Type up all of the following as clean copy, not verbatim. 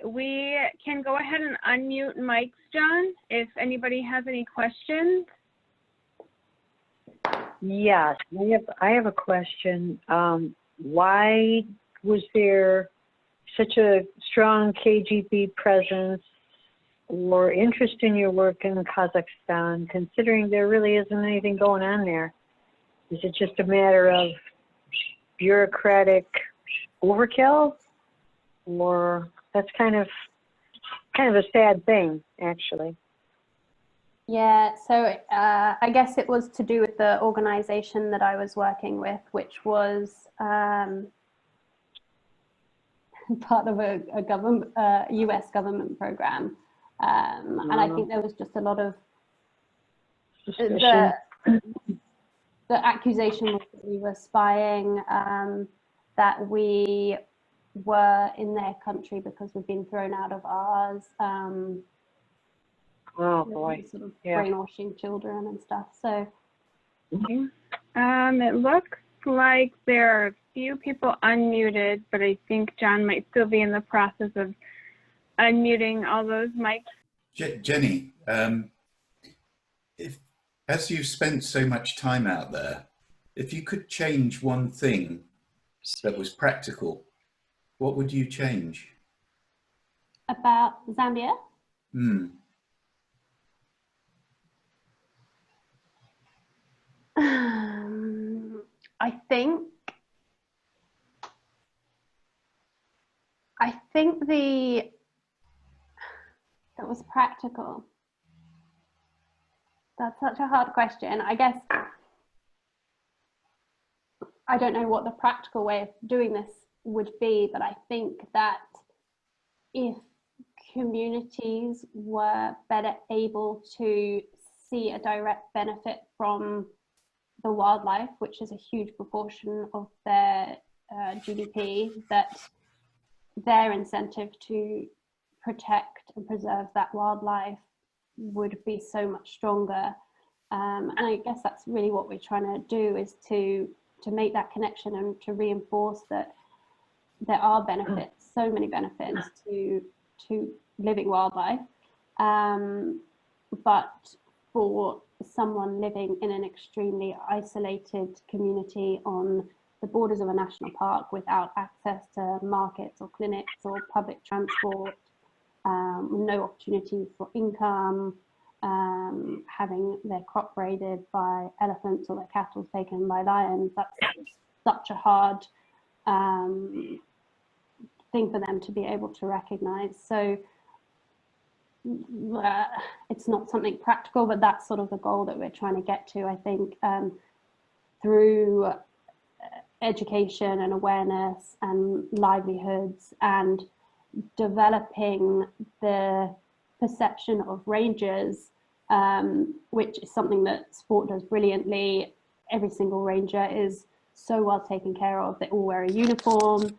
We can go ahead and unmute mics, John, if anybody has any questions. Yes, I have a question. Why was there such a strong KGB presence or interest in your work in Kazakhstan, considering there really isn't anything going on there? Is it just a matter of bureaucratic overkill? Or that's kind of a sad thing, actually. Yeah, so I guess it was to do with the organization that I was working with, which was part of a government, US government program. And I think there was just a lot of, the accusation was that we were spying, that we were in their country because we've been thrown out of ours. Oh boy, sort of brainwashing children and stuff. So it looks like there are a few people unmuted, but I think John might still be in the process of unmuting all those mics. Jenny, as you've spent so much time out there, if you could change one thing that was practical, what would you change? About Zambia? I think that was practical. That's such a hard question. I guess I don't know what the practical way of doing this would be, but I think that if communities were better able to see a direct benefit from the wildlife, which is a huge proportion of their GDP, that their incentive to protect and preserve that wildlife would be so much stronger. And I guess that's really what we're trying to do, is to make that connection and to reinforce that there are benefits, so many benefits to living wildlife. But for someone living in an extremely isolated community on the borders of a national park without access to markets or clinics or public transport, no opportunities for income, having their crop raided by elephants or their cattle taken by lions, that's such a hard thing for them to be able to recognize. So it's not something practical, but that's sort of the goal that we're trying to get to, I think, through education and awareness and livelihoods and developing the perception of rangers, which is something that sport does brilliantly. Every single ranger is so well taken care of. They all wear a uniform.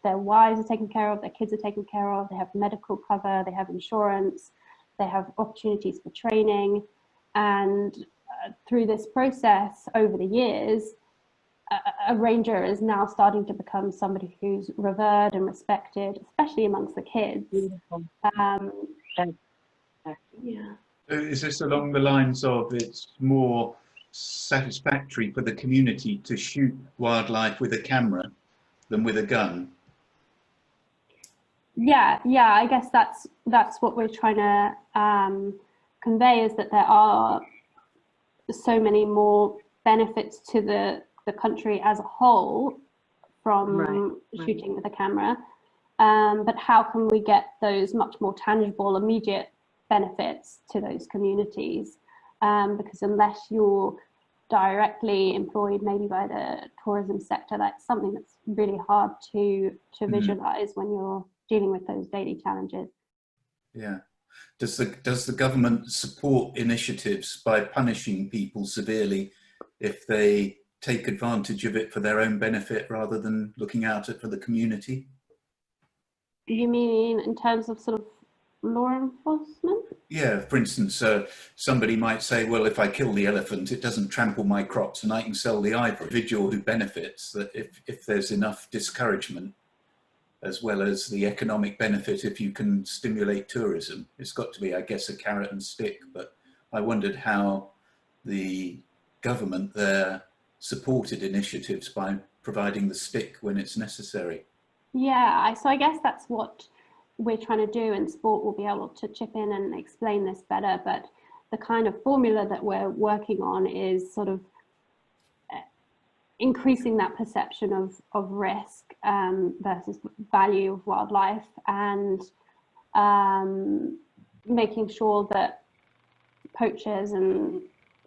Their wives are taken care of, their kids are taken care of, they have medical cover, they have insurance, they have opportunities for training. And through this process over the years, a ranger is now starting to become somebody who's revered and respected, especially amongst the kids. Yeah. So is this along the lines of it's more satisfactory for the community to shoot wildlife with a camera than with a gun? Yeah, I guess that's what we're trying to convey, is that there are so many more benefits to the country as a whole from shooting with a camera, but how can we get those much more tangible, immediate benefits to those communities? Because unless you're directly employed maybe by the tourism sector, that's something that's really hard to visualize when you're dealing with those daily challenges. Yeah. Does the government support initiatives by punishing people severely if they take advantage of it for their own benefit rather than looking out for the community? You mean in terms of sort of law enforcement? Yeah, for instance, somebody might say, well, if I kill the elephant, it doesn't trample my crops and I can sell the ivory. Individual who benefits, that if there's enough discouragement. as well as the economic benefit if you can stimulate tourism. It's got to be, I guess, a carrot and stick, but I wondered how the government there supported initiatives by providing the stick when it's necessary. Yeah, so I guess that's what we're trying to do, and sport will be able to chip in and explain this better. But the kind of formula that we're working on is sort of increasing that perception of risk versus value of wildlife, and making sure that poachers and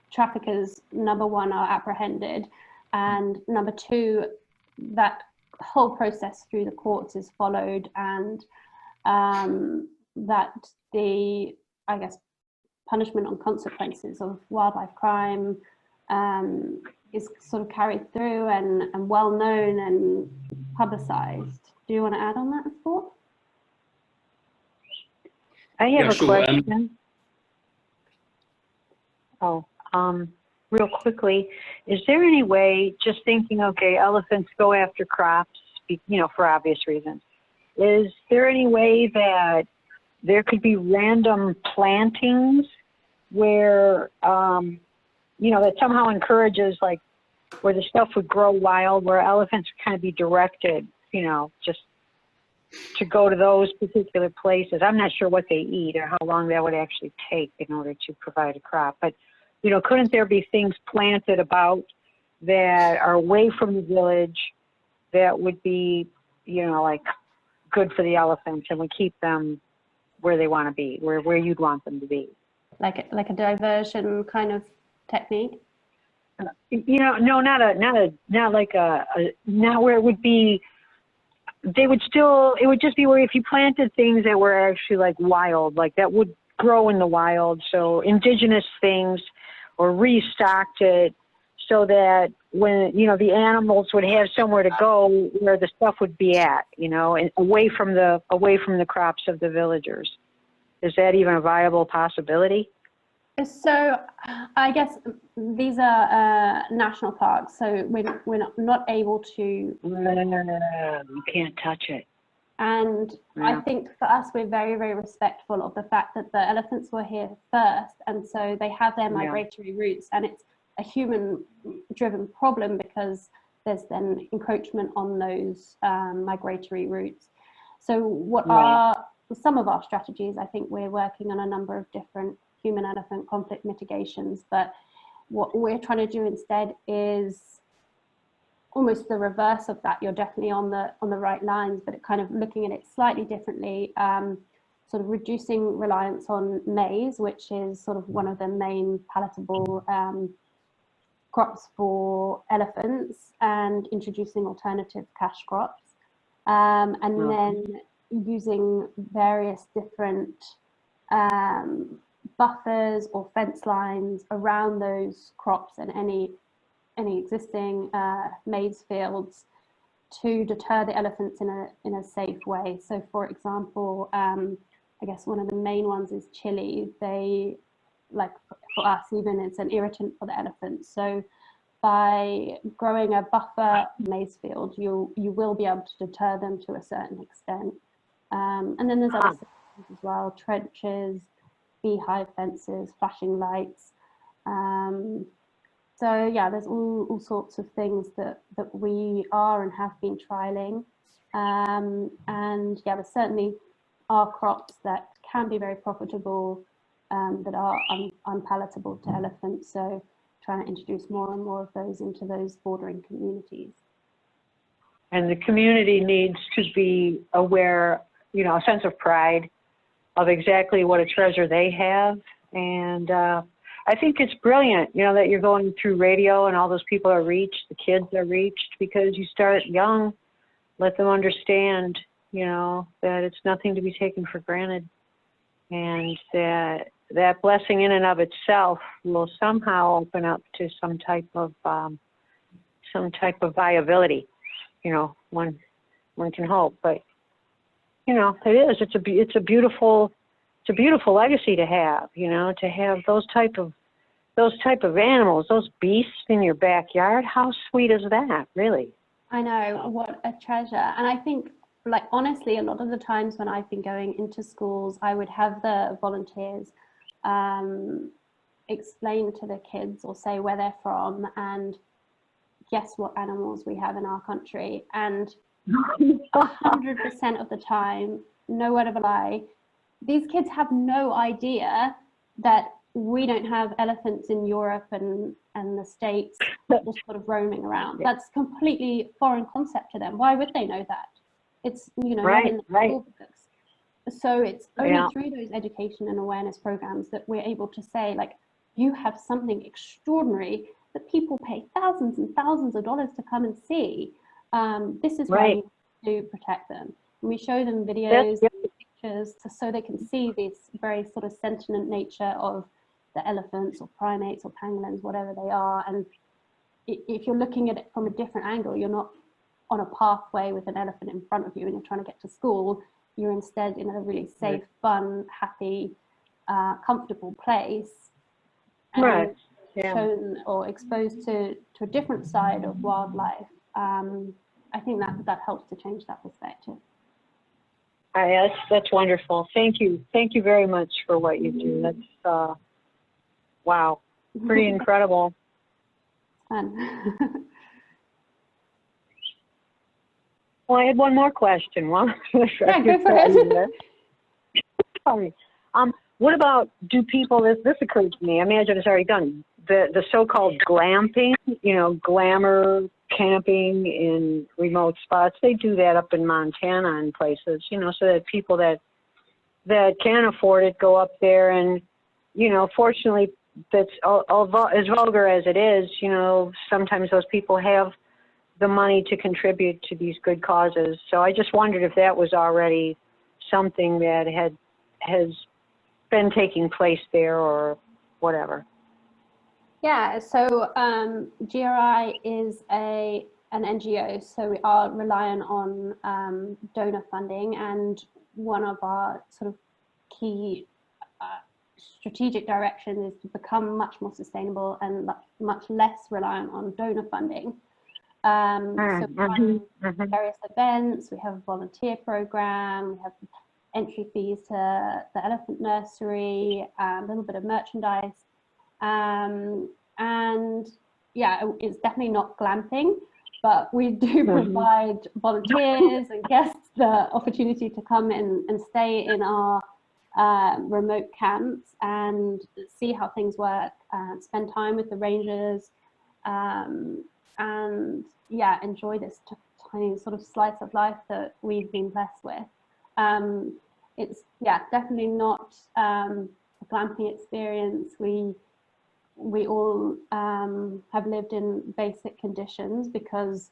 traffickers, number one, are apprehended, and number two, that whole process through the courts is followed, and that the, I guess, punishment on consequences of wildlife crime is sort of carried through and well known and publicized. Do you want to add on that, Sport? I have a sure. question. Real quickly, is there any way, just thinking, okay, elephants go after crops, you know, for obvious reasons. Is there any way that there could be random plantings where, you know, that somehow encourages, like, where the stuff would grow wild, where elephants would kind of be directed, you know, just to go to those particular places? I'm not sure what they eat or how long that would actually take in order to provide a crop, but you know, couldn't there be things planted about that are away from the village that would be, you know, like good for the elephants, and would keep them where they want to be, where you'd want them to be? Like a diversion kind of technique? You know, no, not where it would be. They would still, it would just be where if you planted things that were actually like wild, like that would grow in the wild, so indigenous things, or restocked it so that when, you know, the animals would have somewhere to go where the stuff would be at, you know, and away from the crops of the villagers. Is that even a viable possibility? So I guess these are national parks, so we're not able to. You can't touch it. And yeah. I think for us, we're very, very respectful of the fact that the elephants were here first, and so they have their migratory routes, and it's a human-driven problem because there's then encroachment on those migratory routes. So what are some of our strategies? I think we're working on a number of different human-elephant conflict mitigations, but what we're trying to do instead is almost the reverse of that. You're definitely on the right lines, but it kind of looking at it slightly differently, sort of reducing reliance on maize, which is sort of one of the main palatable crops for elephants, and introducing alternative cash crops, and then using various different buffers or fence lines around those crops and any existing maize fields to deter the elephants in a safe way. So for example, I guess one of the main ones is chili. They, like for us even, it's an irritant for the elephants. So by growing a buffer maize field, you will be able to deter them to a certain extent. And then there's other things as well, trenches, beehive fences, flashing lights. So yeah, there's all sorts of things that we are and have been trialing. And yeah, there certainly are crops that can be very profitable, that are unpalatable to elephants. So trying to introduce more and more of those into those bordering communities. And the community needs to be aware, you know, a sense of pride of exactly what a treasure they have. And I think it's brilliant, you know, that you're going through radio and all those people are reached, the kids are reached, because you start young, let them understand, you know, that it's nothing to be taken for granted, and that blessing in and of itself will somehow open up to some type of viability, you know, one can hope. But you know, it is. It's a beautiful legacy to have. You know, to have those type of animals, those beasts in your backyard. How sweet is that, really? I know, what a treasure. And I think like, honestly, a lot of the times when I've been going into schools, I would have the volunteers explain to the kids or say where they're from and guess what animals we have in our country. And 100% of the time, no word of a lie, these kids have no idea that we don't have elephants in Europe and the States just sort of roaming around. That's completely foreign concept to them. Why would they know that? It's, you know, not in the school books. So it's only through those education and awareness programs that we're able to say, like, you have something extraordinary that people pay thousands and thousands of dollars to come and see. This is why we do protect them. And we show them videos, pictures, so they can see this very sort of sentient nature of the elephants or primates or pangolins, whatever they are. And if you're looking at it from a different angle, you're not on a pathway with an elephant in front of you and you're trying to get to school. You're instead in a really safe, fun, happy, comfortable place. And shown or exposed to a different side of wildlife. I think that helps to change that perspective. That's wonderful. Thank you very much for what you do. That's wow, pretty incredible. Fun. Well, I had one more question. Go for it. Sorry. What about, do people, this occurred to me, I imagine it's already done, the so-called glamping, you know, glamour camping in remote spots. They do that up in Montana and places, you know, so that people that can afford it go up there. And, you know, fortunately, that's as vulgar as it is, you know, sometimes those people have the money to contribute to these good causes. So I just wondered if that was already something that has been taking place there or whatever. Yeah, so GRI is an NGO, so we are reliant on donor funding, and one of our sort of key strategic direction is to become much more sustainable and much less reliant on donor funding. So we run various events, we have a volunteer program, we have entry fees to the elephant nursery, a little bit of merchandise. And yeah, it's definitely not glamping, but we do provide volunteers and guests the opportunity to come in and stay in our remote camps and see how things work, spend time with the rangers, and yeah, enjoy this tiny sort of slice of life that we've been blessed with. It's definitely not a glamping experience. We all have lived in basic conditions because,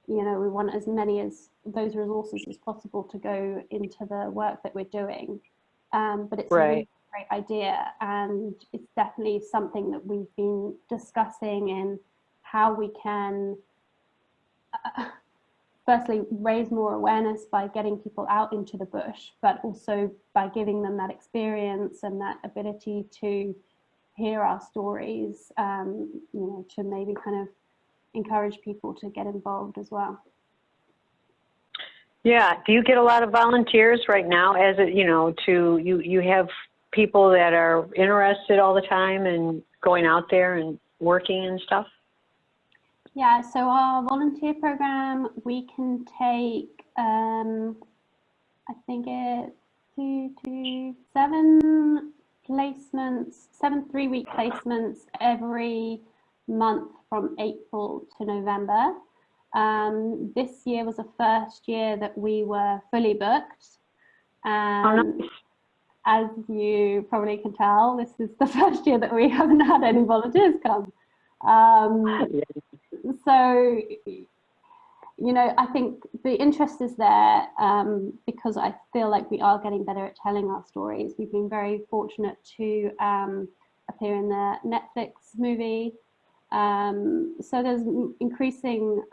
you know, we want as many as those resources as possible to go into the work that we're doing. But it's a really great idea, and it's definitely something that we've been discussing in how we can firstly raise more awareness by getting people out into the bush, but also by giving them that experience and that ability to hear our stories, you know, to maybe kind of encourage people to get involved as well. Yeah, do you get a lot of volunteers right now? As it, you know, you have people that are interested all the time and going out there and working and stuff? Yeah, so our volunteer program, we can take, I think it's 2 to 7 placements, 7 3-week placements every month from April to November. This year was the first year that we were fully booked. As you probably can tell, this is the first year that we haven't had any volunteers come. So, you know, I think the interest is there because I feel like we are getting better at telling our stories. We've been very fortunate to appear in the Netflix movie. So there's increasing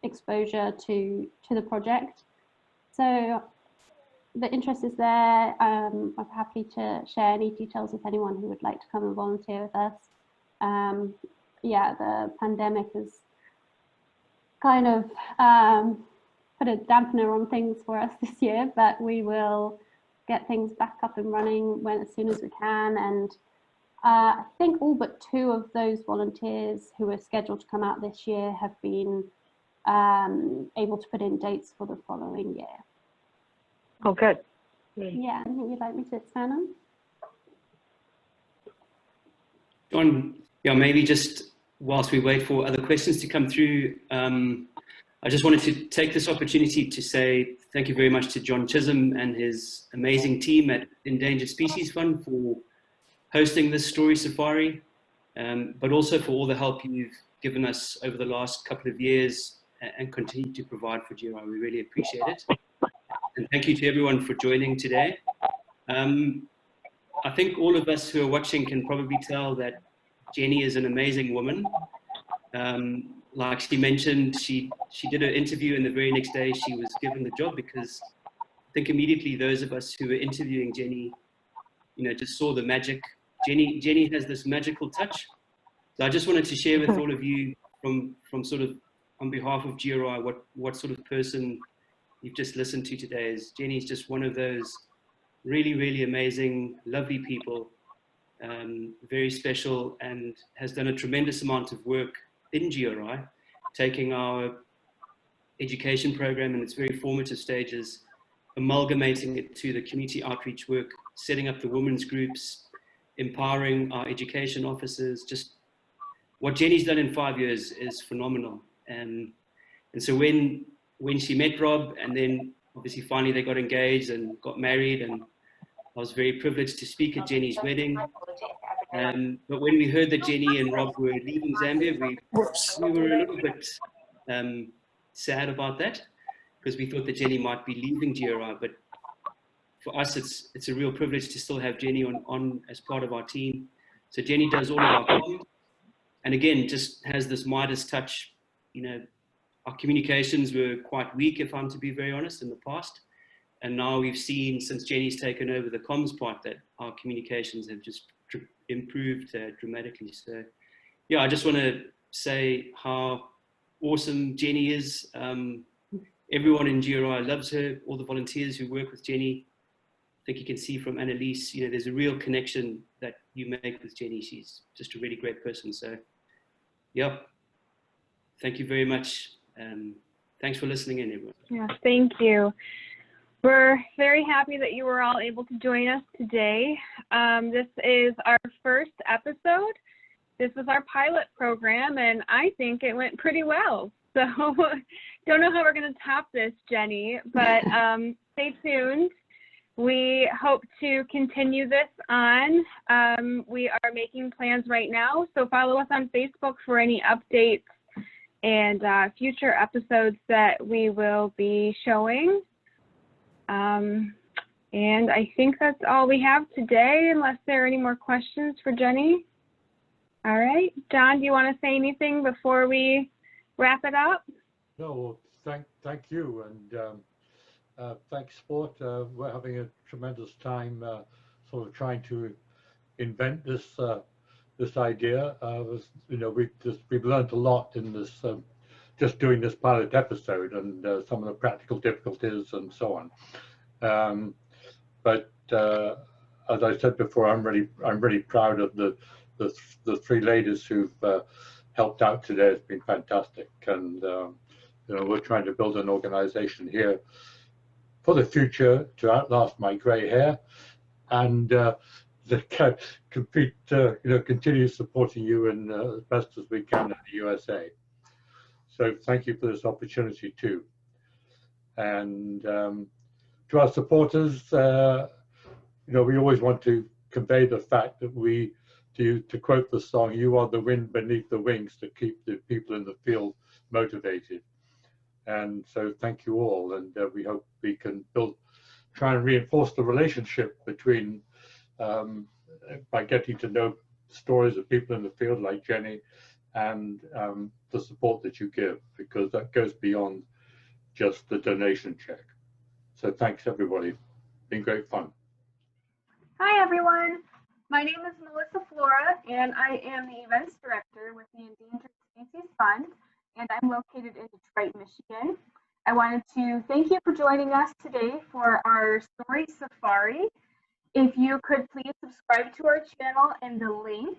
exposure to the project. So the interest is there. I'm happy to share any details with anyone who would like to come and volunteer with us. Yeah, the pandemic has kind of put a dampener on things for us this year, but we will get things back up and running as soon as we can. And I think all but 2 of those volunteers who are scheduled to come out this year have been able to put in dates for the following year. Oh, good. Yeah, anything you'd like me to expand on? John, yeah, maybe just whilst we wait for other questions to come through, I just wanted to take this opportunity to say thank you very much to John Chisholm and his amazing team at Endangered Species Fund for hosting this story safari, but also for all the help you've given us over the last couple of years and continue to provide for GRI. We really appreciate it. And thank you to everyone for joining today. I think all of us who are watching can probably tell that Jeni is an amazing woman. Like she mentioned, she did her interview and the very next day she was given the job, because I think immediately those of us who were interviewing Jeni, just saw the magic. Jeni has this magical touch. So I just wanted to share with all of you from sort of on behalf of GRI what sort of person you've just listened to today is. Jeni is just one of those really, really amazing, lovely people, very special, and has done a tremendous amount of work in GRI, taking our education program in its very formative stages, amalgamating it to the community outreach work, setting up the women's groups, empowering our education officers. Just what Jeni's done in 5 years is phenomenal. And so when she met Rob, and then obviously finally they got engaged and got married, and I was very privileged to speak at Jeni's wedding. But when we heard that Jeni and Rob were leaving Zambia, we were a little bit sad about that, because we thought that Jeni might be leaving GRI. But for us, it's a real privilege to still have Jeni on as part of our team. So Jeni does all of our comms, and again, just has this Midas touch. Our communications were quite weak, if I'm to be very honest, in the past. And now we've seen, since Jeni's taken over the comms part, that our communications have just improved dramatically. So yeah, I just want to say how awesome Jeni is. Everyone in GRI loves her, all the volunteers who work with Jeni. I think you can see from Annalise, there's a real connection that you make with Jeni. She's just a really great person. So yeah, thank you very much. Thanks for listening in, everyone. Yeah, thank you. We're very happy that you were all able to join us today. This is our first episode. This was our pilot program, and I think it went pretty well. So don't know how we're going to top this, Jeni, but stay tuned. We hope to continue this on. We are making plans right now, so follow us on Facebook for any updates and future episodes that we will be showing. And I think that's all we have today, unless there are any more questions for Jeni. All right, John, do you want to say anything before we wrap it up? No, well, thank you, and thanks, Sport. We're having a tremendous time sort of trying to invent this this idea. We've learned a lot in this just doing this pilot episode, and some of the practical difficulties and so on. But as I said before, I'm really proud of the 3 ladies who've helped out today. It's been fantastic, and we're trying to build an organization here for the future to outlast my gray hair, and that continue supporting you as best as we can in the USA. So thank you for this opportunity too. And to our supporters, we always want to convey the fact that to quote the song, "You are the wind beneath the wings to keep the people in the field motivated." And so thank you all, and we hope we can try and reinforce the relationship between, by getting to know stories of people in the field like Jeni, and the support that you give, because that goes beyond just the donation check. So thanks, everybody. Been great fun. Hi, everyone. My name is Melissa Flora, and I am the events director with the Endangered Species Fund, and I'm located in Detroit, Michigan. I wanted to thank you for joining us today for our story safari. If you could please subscribe to our channel and the link,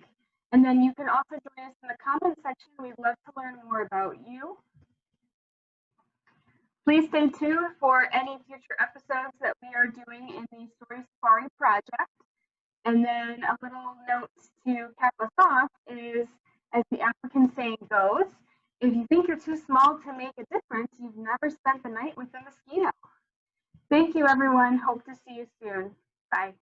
and then you can also join us in the comment section. We'd love to learn more about you. Please stay tuned for any future episodes that we are doing in the Story Safari project. And then a little note to cap us off is, as the African saying goes, if you think you're too small to make a difference, you've never spent the night with a mosquito. Thank you, everyone. Hope to see you soon. Bye.